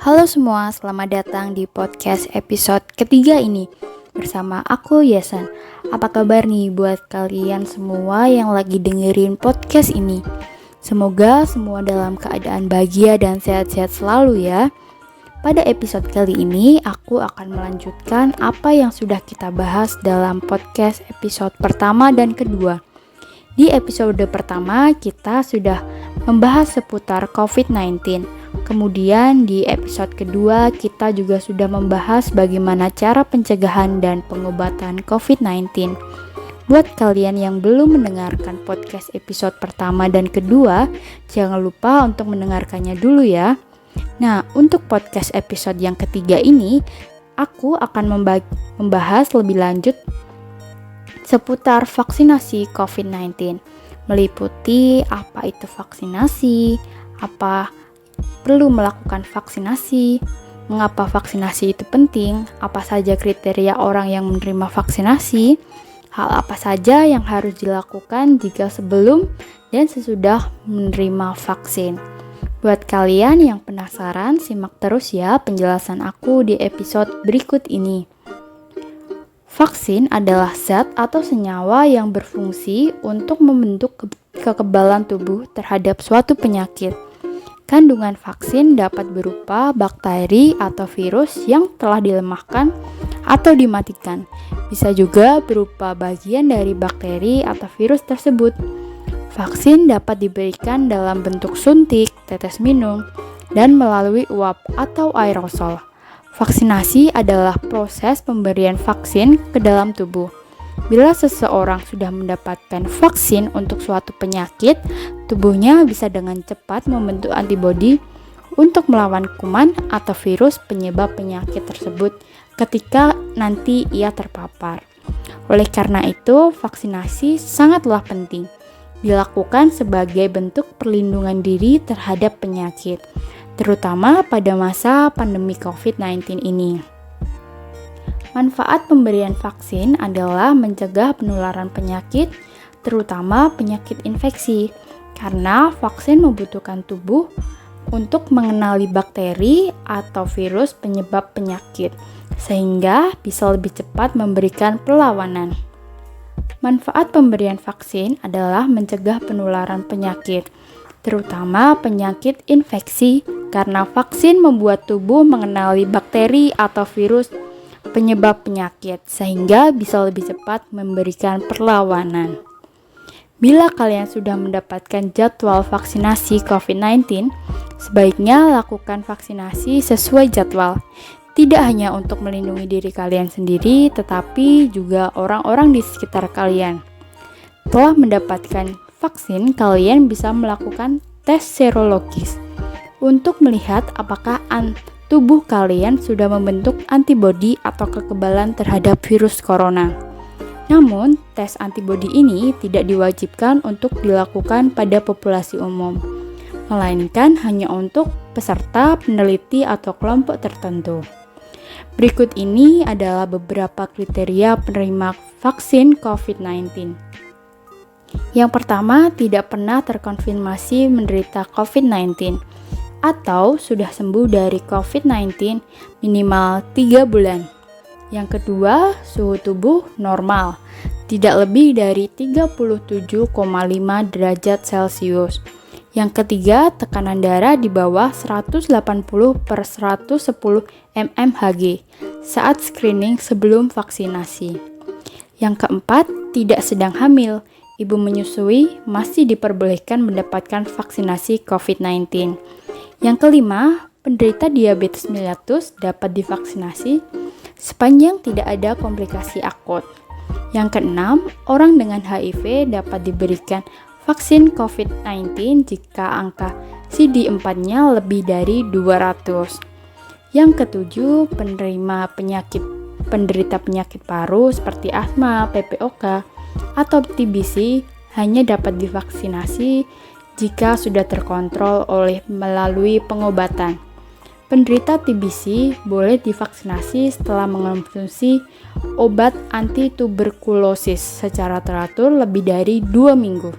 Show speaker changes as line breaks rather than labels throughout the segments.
Halo semua, selamat datang di podcast episode ketiga ini bersama aku Yasan. Apa kabar nih buat kalian semua yang lagi dengerin podcast ini? Semoga semua dalam keadaan bahagia dan sehat-sehat selalu ya. Pada episode kali ini aku akan melanjutkan apa yang sudah kita bahas dalam podcast episode pertama dan kedua. Di episode pertama kita sudah membahas seputar COVID-19. Kemudian di episode kedua kita juga sudah membahas bagaimana cara pencegahan dan pengobatan COVID-19. Buat kalian yang belum mendengarkan podcast episode pertama dan kedua, jangan lupa untuk mendengarkannya dulu ya. Nah, untuk podcast episode yang ketiga ini, aku akan membahas lebih lanjut seputar vaksinasi COVID-19, meliputi apa itu vaksinasi, apa perlu melakukan vaksinasi, mengapa vaksinasi itu penting, apa saja kriteria orang yang menerima vaksinasi, hal apa saja yang harus dilakukan jika sebelum dan sesudah menerima vaksin. Buat kalian yang penasaran, simak terus ya penjelasan aku di episode berikut ini. Vaksin adalah zat atau senyawa yang berfungsi untuk membentuk kekebalan tubuh terhadap suatu penyakit. Kandungan vaksin dapat berupa bakteri atau virus yang telah dilemahkan atau dimatikan. Bisa juga berupa bagian dari bakteri atau virus tersebut. Vaksin dapat diberikan dalam bentuk suntik, tetes minum, dan melalui uap atau aerosol. Vaksinasi adalah proses pemberian vaksin ke dalam tubuh. Bila seseorang sudah mendapatkan vaksin untuk suatu penyakit, tubuhnya bisa dengan cepat membentuk antibodi untuk melawan kuman atau virus penyebab penyakit tersebut ketika nanti ia terpapar. Oleh karena itu, vaksinasi sangatlah penting dilakukan sebagai bentuk perlindungan diri terhadap penyakit, terutama pada masa pandemi COVID-19 ini. Manfaat pemberian vaksin adalah mencegah penularan penyakit, terutama penyakit infeksi, karena vaksin membutuhkan tubuh untuk mengenali bakteri atau virus penyebab penyakit, sehingga bisa lebih cepat memberikan perlawanan. Manfaat pemberian vaksin adalah mencegah penularan penyakit, terutama penyakit infeksi, karena vaksin membuat tubuh mengenali bakteri atau virus penyebab penyakit, sehingga bisa lebih cepat memberikan perlawanan. Bila kalian sudah mendapatkan jadwal vaksinasi COVID-19, sebaiknya lakukan vaksinasi sesuai jadwal. Tidak hanya untuk melindungi diri kalian sendiri, tetapi juga orang-orang di sekitar kalian. Setelah mendapatkan vaksin, kalian bisa melakukan tes serologis untuk melihat apakah tubuh kalian sudah membentuk antibodi atau kekebalan terhadap virus corona. Namun, tes antibodi ini tidak diwajibkan untuk dilakukan pada populasi umum, melainkan hanya untuk peserta, peneliti, atau kelompok tertentu. Berikut ini adalah beberapa kriteria penerima vaksin COVID-19. Yang pertama, tidak pernah terkonfirmasi menderita COVID-19 atau sudah sembuh dari COVID-19 minimal 3 bulan. Yang kedua, suhu tubuh normal, tidak lebih dari 37,5 derajat Celcius. Yang ketiga, tekanan darah di bawah 180/110 mmHg saat screening sebelum vaksinasi. Yang keempat, tidak sedang hamil. Ibu menyusui masih diperbolehkan mendapatkan vaksinasi COVID-19. Yang kelima, penderita diabetes mellitus dapat divaksinasi sepanjang tidak ada komplikasi akut. Yang keenam, orang dengan HIV dapat diberikan vaksin COVID-19 jika angka CD4-nya lebih dari 200. Yang ketujuh, penderita penyakit paru seperti asma, PPOK, atau TBC hanya dapat divaksinasi jika sudah terkontrol melalui pengobatan. Penderita TBC boleh divaksinasi setelah mengonsumsi obat anti-tuberkulosis secara teratur lebih dari 2 minggu.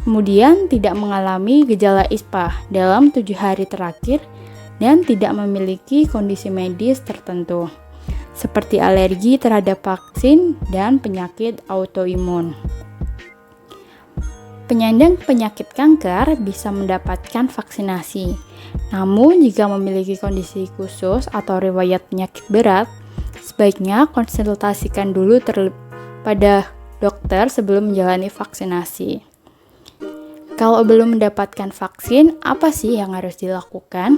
Kemudian tidak mengalami gejala ISPA dalam 7 hari terakhir dan tidak memiliki kondisi medis tertentu, seperti alergi terhadap vaksin dan penyakit autoimun. Penyandang penyakit kanker bisa mendapatkan vaksinasi, namun jika memiliki kondisi khusus atau riwayat penyakit berat, sebaiknya konsultasikan dulu pada dokter sebelum menjalani vaksinasi. Kalau belum mendapatkan vaksin, apa sih yang harus dilakukan?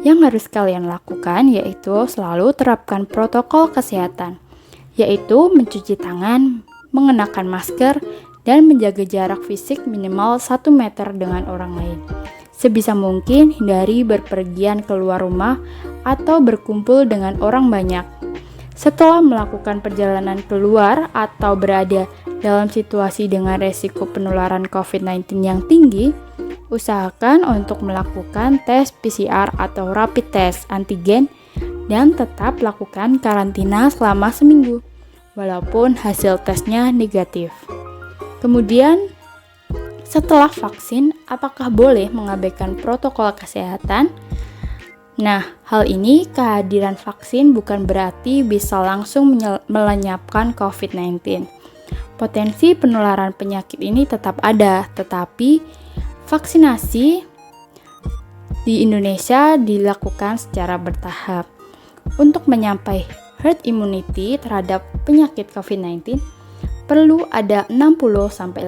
Yang harus kalian lakukan yaitu selalu terapkan protokol kesehatan, yaitu mencuci tangan, mengenakan masker, dan menjaga jarak fisik minimal 1 meter dengan orang lain. Sebisa mungkin hindari berpergian keluar rumah atau berkumpul dengan orang banyak. Setelah melakukan perjalanan keluar atau berada dalam situasi dengan resiko penularan COVID-19 yang tinggi, usahakan untuk melakukan tes PCR atau rapid test antigen dan tetap lakukan karantina selama seminggu, walaupun hasil tesnya negatif. Kemudian, setelah vaksin, apakah boleh mengabaikan protokol kesehatan? Nah, hal ini kehadiran vaksin bukan berarti bisa langsung melenyapkan COVID-19. Potensi penularan penyakit ini tetap ada, tetapi vaksinasi di Indonesia dilakukan secara bertahap. Untuk menyampai herd immunity terhadap penyakit COVID-19, perlu ada 60-80%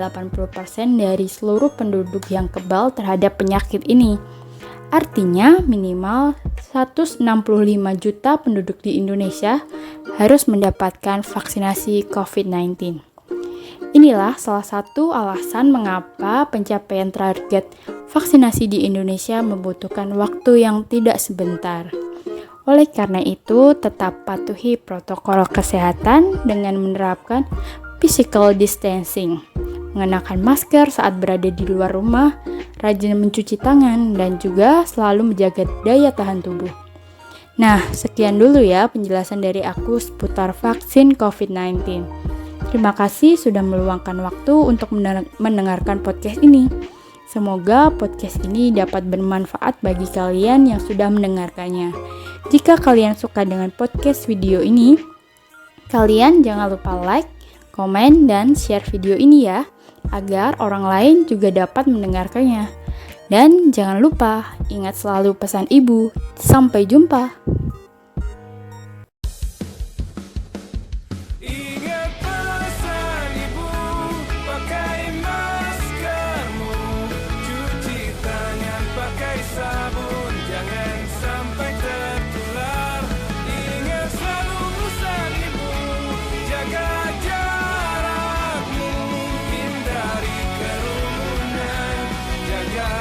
dari seluruh penduduk yang kebal terhadap penyakit ini. Artinya minimal 165 juta penduduk di Indonesia harus mendapatkan vaksinasi COVID-19. Inilah salah satu alasan mengapa pencapaian target vaksinasi di Indonesia membutuhkan waktu yang tidak sebentar. Oleh karena itu, tetap patuhi protokol kesehatan dengan menerapkan physical distancing, mengenakan masker saat berada di luar rumah, rajin mencuci tangan, dan juga selalu menjaga daya tahan tubuh. Nah, sekian dulu ya penjelasan dari aku seputar vaksin COVID-19. Terima kasih sudah meluangkan waktu untuk mendengarkan podcast ini. Semoga podcast ini dapat bermanfaat bagi kalian yang sudah mendengarkannya. Jika kalian suka dengan podcast video ini, kalian jangan lupa like, komen, dan share video ini ya, agar orang lain juga dapat mendengarkannya. Dan jangan lupa, ingat selalu pesan ibu. Sampai jumpa.
Ingat pesan ibu, pakai maskermu, cuci tangan pakai sabun, jangan sampai tertular. Ingat selalu pesan ibu, jaga jarakmu, hindari kerumunan, jaga